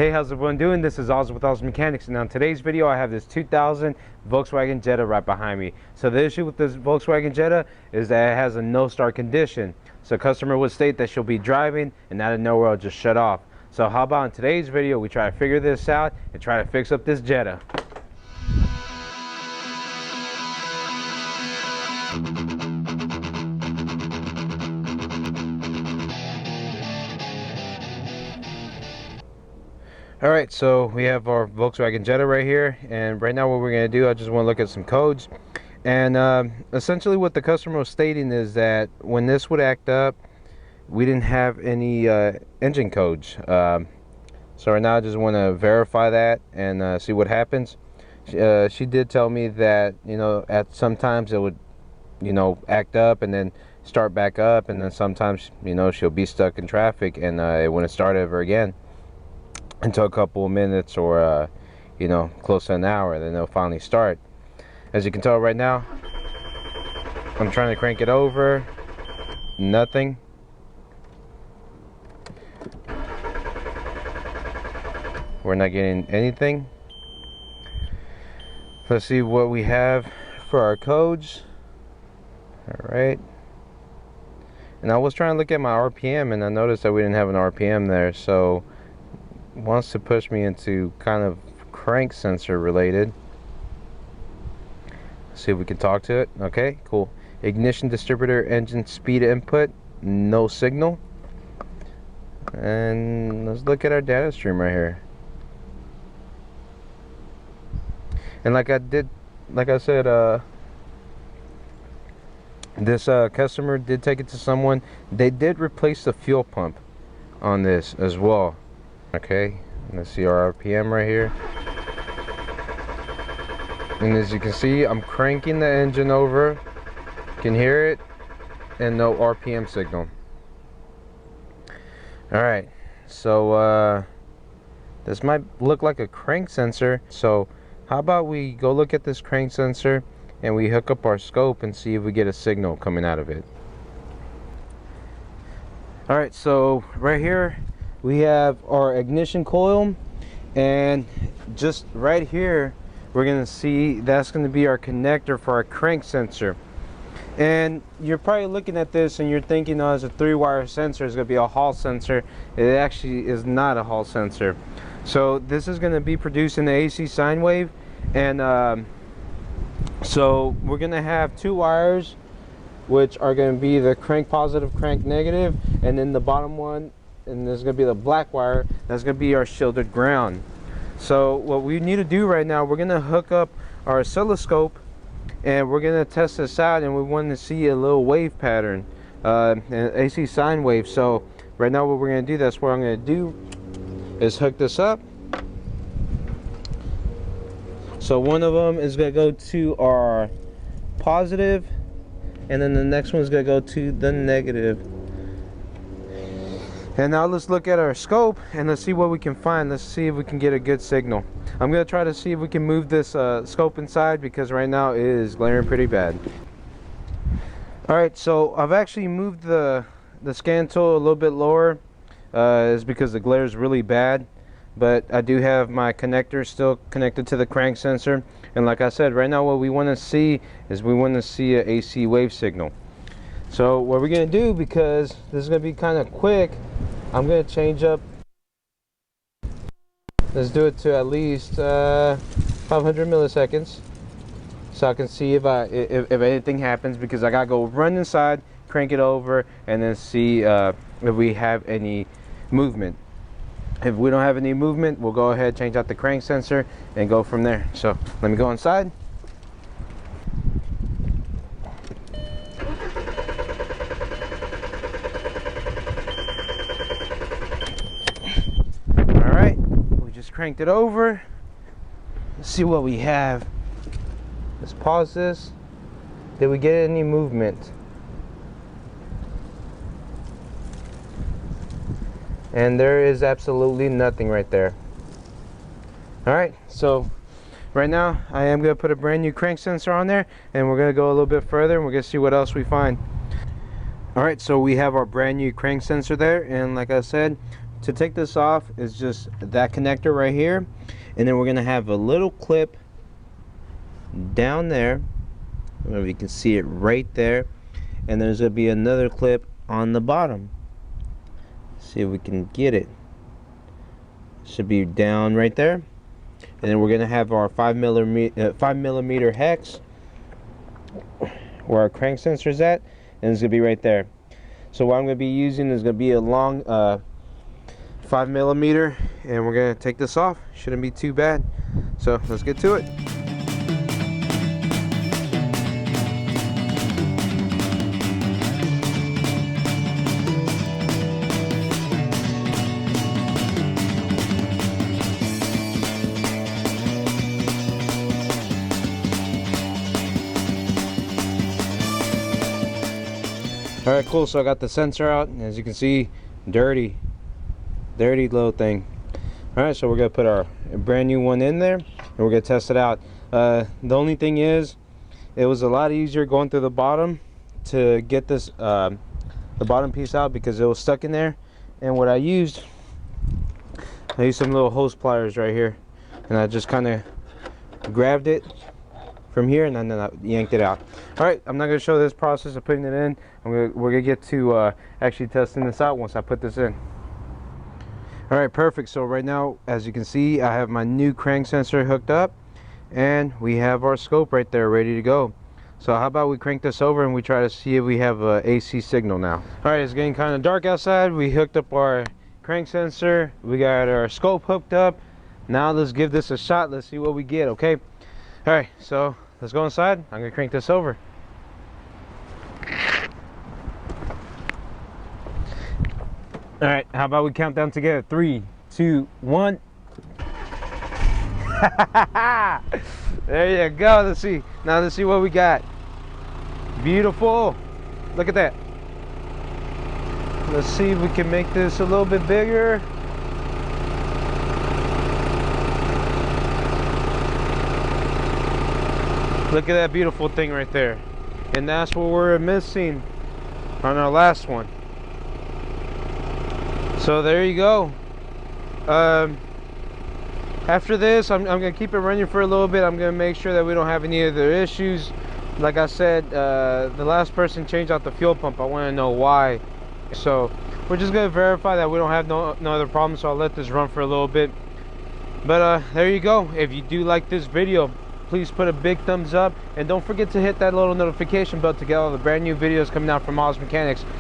Hey, how's everyone doing? This is Oz with Oz Mechanics, and on today's video I have this 2000 Volkswagen Jetta right behind me. So the issue with this Volkswagen Jetta is that it has a no start condition. So customer would state that she'll be driving and out of nowhere it'll just shut off. So how about in today's video we try to figure this out and try to fix up this Jetta. Alright, so we have our Volkswagen Jetta right here, and right now what we're going to do, I just want to look at some codes. And essentially what the customer was stating is that when this would act up, we didn't have any engine codes. So right now I just want to verify that and see what happens. She did tell me that, you know, at sometimes it would, you know, act up and then start back up, and then sometimes, you know, she'll be stuck in traffic and it wouldn't start ever again until a couple of minutes or you know, close to an hour, then they'll finally start. As you can tell right now, I'm trying to crank it over, nothing. We're not getting anything. Let's see what we have for our codes. Alright, and I was trying to look at my RPM and I noticed that we didn't have an RPM there, so wants to push me into kind of crank sensor related. See if we can talk to it. Okay, cool. Ignition distributor engine speed input, no signal. And let's look at our data stream right here. And like I said, this customer did take it to someone. They did replace the fuel pump on this as well. Okay, let's see our RPM right here. And as you can see, I'm cranking the engine over. You can hear it, and no RPM signal. Alright, so this might look like a crank sensor. So how about we go look at this crank sensor and we hook up our scope and see if we get a signal coming out of it. Alright, so right here we have our ignition coil, and just right here we're gonna see that's gonna be our connector for our crank sensor. And you're probably looking at this and you're thinking, oh, it's a 3-wire sensor, it's gonna be a Hall sensor. It actually is not a Hall sensor. So this is gonna be producing the AC sine wave, and so we're gonna have 2 wires which are gonna be the crank positive, crank negative, and then the bottom one, and there's going to be the black wire, that's going to be our shielded ground. So what we need to do right now, we're going to hook up our oscilloscope and we're going to test this out, and we want to see a little wave pattern, an AC sine wave. So right now what we're going to do, that's what I'm going to do, is hook this up. So one of them is going to go to our positive, and then the next one is going to go to the negative. And now let's look at our scope and let's see what we can find. Let's see if we can get a good signal. I'm going to try to see if we can move this scope inside, because right now it is glaring pretty bad. Alright, so I've actually moved the scan tool a little bit lower. It's because the glare is really bad. But I do have my connector still connected to the crank sensor. And like I said, right now what we want to see is we want to see an AC wave signal. So what we're going to do, because this is going to be kind of quick, I'm going to change up. Let's do it to at least 500 milliseconds, so I can see if anything happens, because I got to go run inside, crank it over, and then see if we have any movement. If we don't have any movement, we'll go ahead, change out the crank sensor, and go from there. So let me go inside. Cranked it over. Let's see what we have. Let's pause this. Did we get any movement? And there is absolutely nothing right there. Alright, so right now I am going to put a brand new crank sensor on there, and we're going to go a little bit further and we're going to see what else we find. Alright, so we have our brand new crank sensor there, and like I said, to take this off is just that connector right here, and then we're gonna have a little clip down there. I don't know if you can see it right there, and there's gonna be another clip on the bottom. See if we can get it. Should be down right there, and then we're gonna have our 5mm hex where our crank sensor is at, and it's gonna be right there. So what I'm gonna be using is gonna be a long 5mm, and we're gonna take this off. Shouldn't be too bad. So let's get to it. Alright, cool. So I got the sensor out, and as you can see, dirty little thing. Alright, so we're gonna put our brand new one in there, and we're gonna test it out. The only thing is, it was a lot easier going through the bottom to get this the bottom piece out, because it was stuck in there. And what I used some little hose pliers right here, and I just kind of grabbed it from here, and then I yanked it out. Alright, I'm not going to show this process of putting it in. We're going to get to actually testing this out once I put this in. Alright, perfect. So right now, as you can see, I have my new crank sensor hooked up, and we have our scope right there ready to go. So how about we crank this over and we try to see if we have a AC signal now. Alright, it's getting kind of dark outside. We hooked up our crank sensor, we got our scope hooked up. Now let's give this a shot. Let's see what we get, okay? Alright, so let's go inside. I'm gonna crank this over. Alright, how about we count down together? 3, 2, 1. There you go. Let's see. Now let's see what we got. Beautiful. Look at that. Let's see if we can make this a little bit bigger. Look at that beautiful thing right there. And that's what we're missing on our last one. So there you go. After this, I'm going to keep it running for a little bit. I'm going to make sure that we don't have any other issues. Like I said, the last person changed out the fuel pump. I want to know why. So we're just going to verify that we don't have no other problems. So I'll let this run for a little bit. But there you go. If you do like this video, please put a big thumbs up, and don't forget to hit that little notification bell to get all the brand new videos coming out from Oz Mechanics.